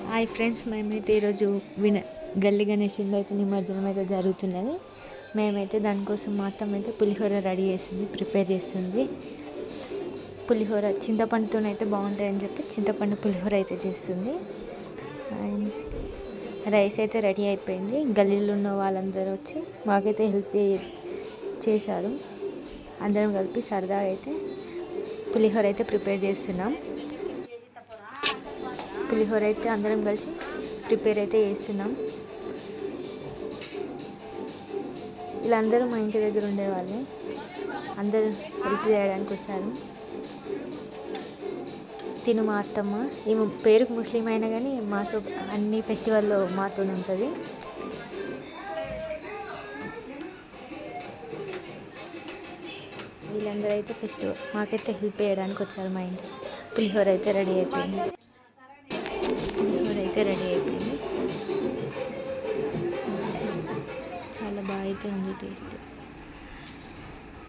Hi friends, మేమైతే ఈరోజు గల్లీ గణేశుని అయితే నిమజ్జనం అయితే జరుగుతున్నది. మేమైతే దానికోసం మా అత్తమ్మ అయితే పులిహోర రెడీ చేసింది, ప్రిపేర్ చేస్తుంది. పులిహోర చింతపండుతోనైతే బాగుంటుందని చెప్పి చింతపండు పులిహోర అయితే చేస్తుంది. అండ్ రైస్ అయితే రెడీ అయిపోయింది. గల్లీలో ఉన్న వాళ్ళందరూ వచ్చి మాకైతే హెల్ప్ చేశారు. అందరం కలిపి సరదాగా అయితే పులిహోర అయితే ప్రిపేర్ చేస్తున్నాం. పులిహోర అయితే అందరం కలిసి ప్రిపేర్ అయితే చేస్తున్నాం. వీళ్ళందరూ మా ఇంటి దగ్గర ఉండేవాళ్ళే, అందరూ హెల్ప్ చేయడానికి వచ్చారు. తిను మా అత్తమ్మ, ఈమె పేరుకు ముస్లిం అయినా కానీ అన్ని ఫెస్టివల్లో మాతో ఉంటుంది. వీళ్ళందరూ అయితే మాకైతే హెల్ప్ చేయడానికి వచ్చారు. మా ఇంటి పులిహోర అయితే రెడీ అయిపోయింది. చాలా బాగా అయితే ఉంది టేస్ట్.